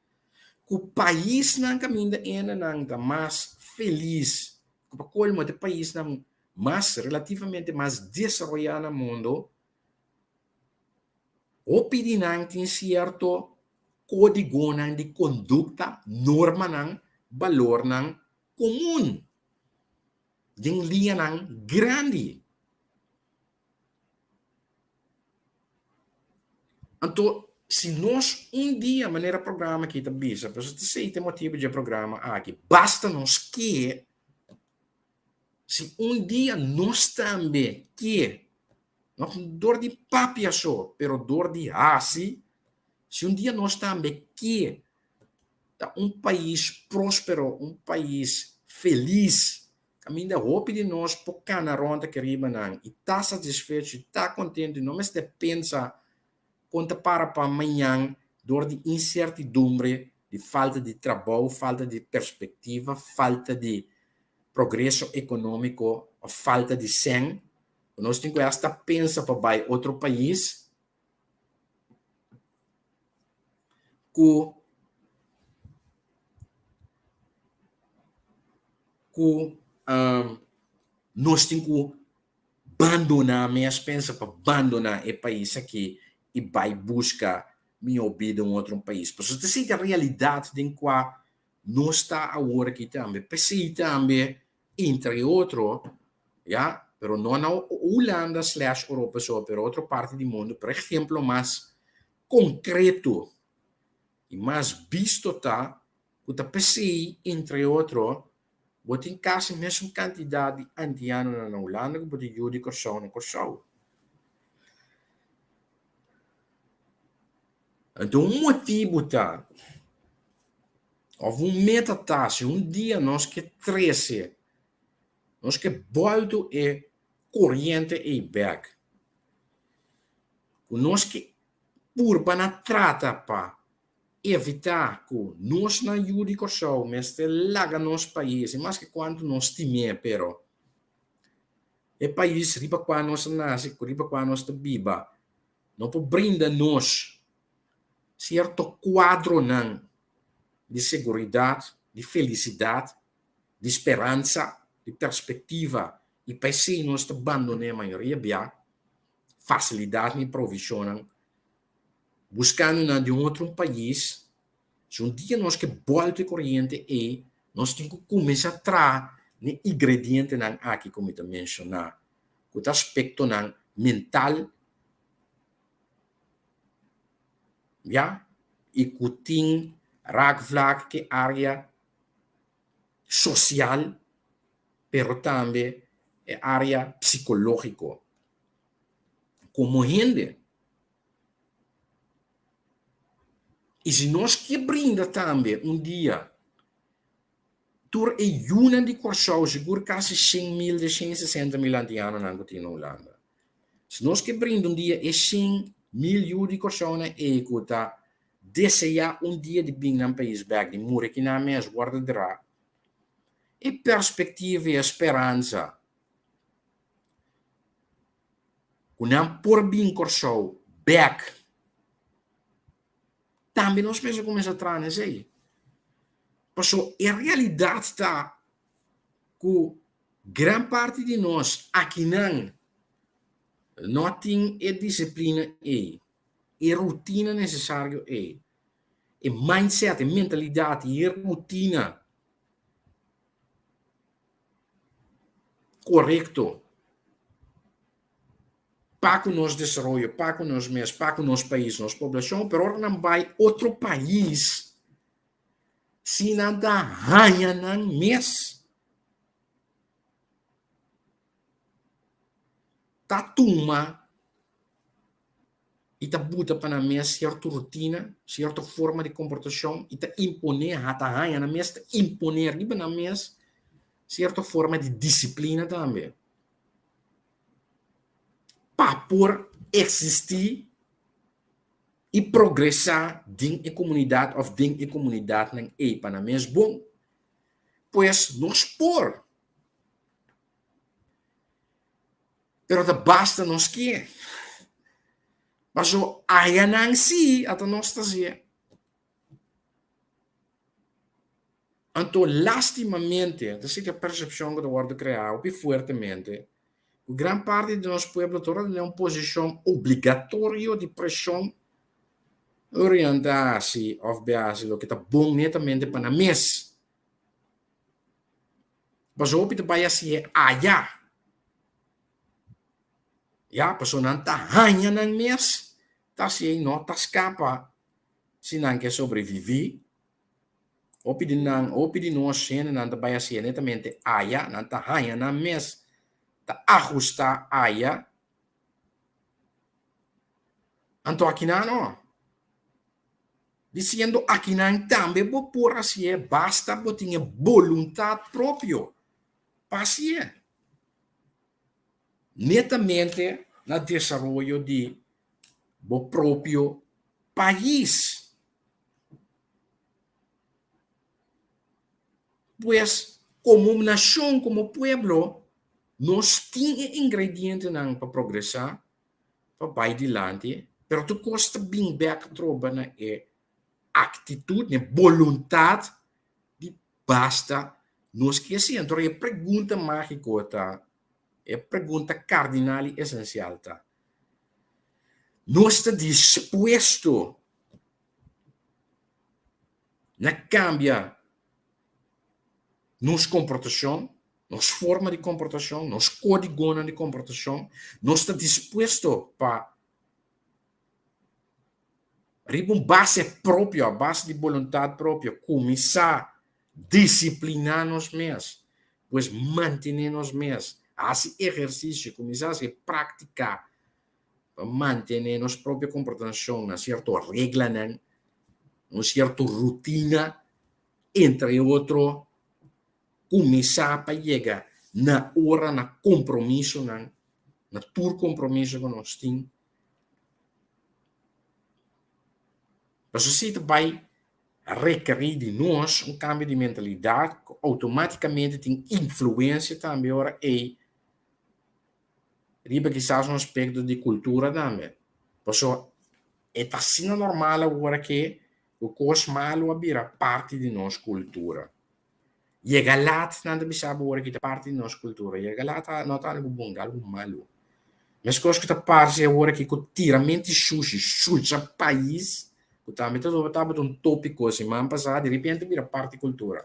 Que o país não caminha ainda mais feliz. Que o país não mais relativamente mais desenvolvido no mundo, opinião tem certo código de conduta, norma, valor comum. De linha grande. Então, se nós dia, maneira programa que está bisa, para você sei tem motivo de programa aqui, basta nos que se dia nós também que não dor de papia só, pero dor de asi, se dia nós também que tá país próspero, país feliz, caminho da roupa de nós por cada ronda que riba não, e está satisfeito, está contente, não mais de pensa conta para amanhã, dor de incertidumbre, de falta de trabalho, falta de perspectiva, falta de progresso econômico, falta de sen. Nós temos que esta pensa para outro país que nós temos que abandonar, minhas pensa para abandonar o país aqui e vai buscar minha vida em outro país. Por isso, essa é a realidade em qual nós está agora aqui também. Precisa também, entre outros, já, pero não na Holanda / Europa só, pero outra parte do mundo, por exemplo, mais concreto e mais visto tá, que tá PCI, entre outros, você tem quase a mesma quantidade de antianos na Holanda que você tem de corção na corção. Então, um motivo tá, ou meta tá, se dia nós que 13, nós que volto é corrente e back. Nós que por para trata para evitar que nós na judicação, mas laga nos país, mas que quando nós timé, pero é país riba quando nós nasce, riba quando nós viva, não pode brinda nos certo quadro não de segurança, de felicidade, de esperança, de perspectiva e para si nós abandonamos a maioria bia facilidade e provisão buscando de outro país. Se dia nós que volta corrente e nós temos que começar a trazer né, ingredientes aqui, como eu mencionar, o aspecto mental, já, e que tem raakvlak que área social, pero também é área psicológica. Como gente. E se nós que brinda também dia, tur e una de corção, seguro quase 100.000, 160.000 antianos na Holanda. Se nós que brinda dia e 100.000 de corção na ecuta, desejar dia de bem no país back, de mura que na mes guarda e perspectiva e esperança. Quando por bem corso back, também nós mesmos começamos a trazer aí. Porque a realidade está que grande parte de nós aqui não tem a disciplina aí, a rotina necessária aí, a mindset, a mentalidade e a rotina correto para o nosso desenvolvimento, para o nosso mês, para o nosso país, nossa população, pero não vai outro país se não dá ranha não mês. Tá turma e tá buta para na mês certa rotina, certa forma de comportação e tá imponer, tá ranha na mês, tá imponer riba na mês certa forma de disciplina também. Para por existir e progressar dentro da comunidade ou dentro da comunidade não é para nós bom. Pois nós por. Pero da basta nós que. Mas o aí não se até nós fazer. Então, lastimamente, essa é a percepção que eu vou criar, e fortemente, grande parte de nosso povo toda é uma posição obrigatória de pressão orientar-se ou ver-se o que está bom netamente para a mês. Mas o que vai ser allá. Já, a pessoa não está ranha no mês, está se não está escapa, se não quer sobreviver. O que de nós não vai ser netamente allá, não está ranha no mês, está ajustar allá. Então aqui não. Dizendo aqui não também vou por assim, basta vou ter vontade própria. Paciência. Netamente no desenvolvimento de o próprio país. Pois, como nação, como pueblo, nós temos ingredientes para progressar, para ir adiante, mas tu custa bem back troba na atitude, na vontade de basta nos esquecer. Então, a pergunta mágica tá, é a pergunta cardinal e essencial tá. Nós está disposto a cambiar nossa comportação, nossa forma de comportação, nosso código de comportação, nós está disposto para uma base própria, base de vontade própria, começar a disciplinar nós mesmos, pois manter nós mesmos, esse exercício, começar a praticar para manter nossa própria comportação, uma certa regra, uma certa rotina, entre outros, começar para chegar na hora, na compromisso, na tur compromisso que nós temos. Mas você vai requerer de nós um cambio de mentalidade que automaticamente tem influência também agora e riba quizás um aspecto de cultura também. Porque é assim normal agora que o coisa malo vira parte de nossa cultura. Chega lá, não deve saber agora que é parte de nossa cultura. Chega lá, não está algo bom, algo malo. Mas coisa que está parte agora que o tiramento de suja país, que também estava um tópico assim, mas passado, de repente vira parte da cultura.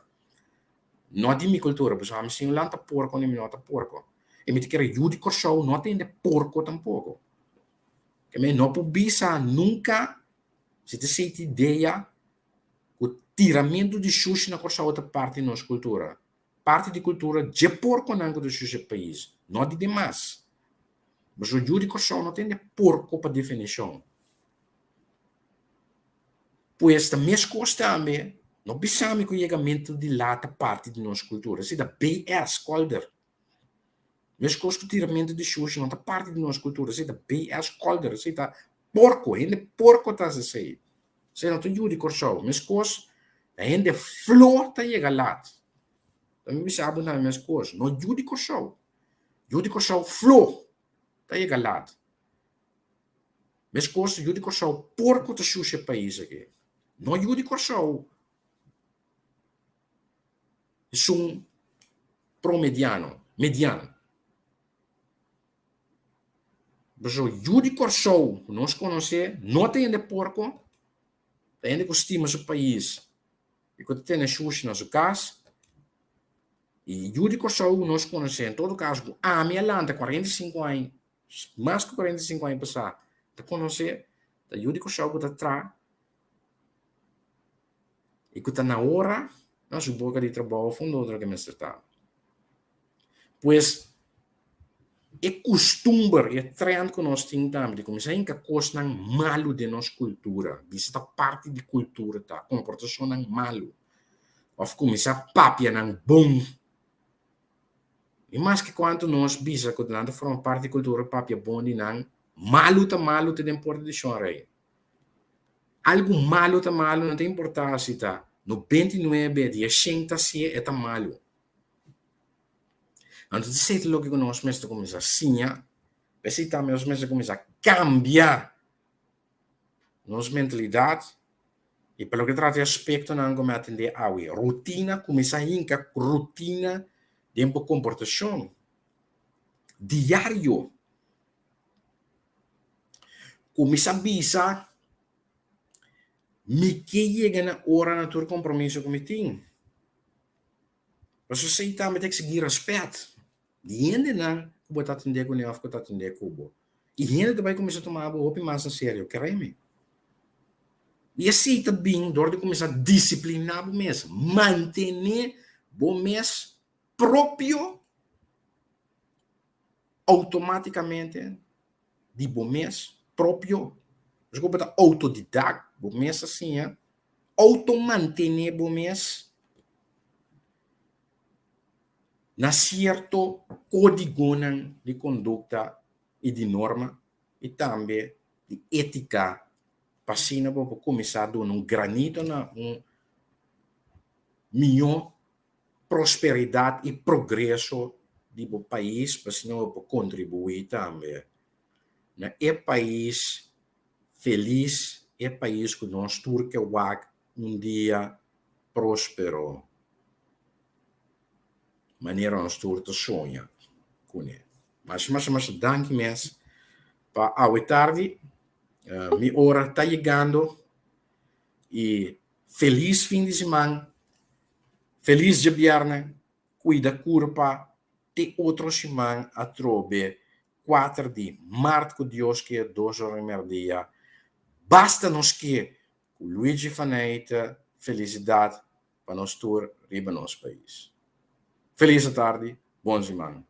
Não de minha cultura, mas assim, lá está porco, nem não está porco. E me quer ajudar com show, não tem porco tampouco. Que me não publica nunca, se te sente ideia, o tiramento de sushi na corsa outra parte da nossa cultura. Parte de cultura de porco não do sushi país, não de demais. Mas o júri corsa não tem porco para definição. Pois também as coisas também, não pensamos que o chegamento de lá da parte da nossa cultura, se da BS, Calder. Mas coisas que tiramento de sushi não da parte da nossa cultura, se da BS, Calder, se da porco, ainda porco está a ser. Se não tem júri corsa, mas coisas a gente flor está chega lá. também me sabe na minhas coisas. Não judico show. Judico show flow. Tá aí galado. Mas coisas judico show porco te xuxa país aqui. Não judico show. São promediano, mediano. Mas o judico show, nós conhecemos, não tem de porco, tem de costumar o país. E quando tem a xuxa na sua casa, e judico show, nós conhecemos, em todo caso, a minha landa, 45 anos, mais que 45 anos passar, te conhecer, o judico show que está atrás, e que está na hora, na sua boca de trabalho, fundo outra que me acertar. Pois, é costume, é trend que nós temos de começar a coisa malo de nossa cultura. Isso é parte da cultura, tá? Comportação malo. Ou começar a papia bom. E mais que quanto nós bisa que nada forma parte da cultura papia bom de malo te tem importância de chorei. Algo malo não tem importância, tá? No 29 de 80 se é malo. Antes de ser lo que nós mesmos começar assim, pensei também nós mesmos começar a cambiar nossa mentalidade e pelo que trata de aspecto não como atender a rotina, começar a inca rotina de uma comportação diário. Começar a bisa me que chega na hora na tua compromisso com o meeting. Mas você também tem que seguir respeito. E ainda não, vou estar atender com ele, vou estar atender com o e ainda também começa a tomar a roupa mais a sério, querem? E assim também, dor de começar a disciplinar o mês, manter o mês próprio, automaticamente, de bom mês próprio. Eu vou botar autodidacta, bom mês assim, auto-manter bom mês, na certo código de conduta e de norma e também de ética para assim começar a dar um granito na melhor prosperidade e progresso do país para assim contribuir também. É país feliz, é país que nós turca dia próspero. Maneira nós turca sonha com ele. Mas danke mesmo para a tarde. Minha hora está chegando e feliz fim de semana, feliz de viernes, cuida curva, de outra semana a trobe 4 de março com Deus que é 2 horas e meia. Basta nos que o Luigi Faneita, felicidade para nós tour riba nosso país. Feliz tarde, bom semana.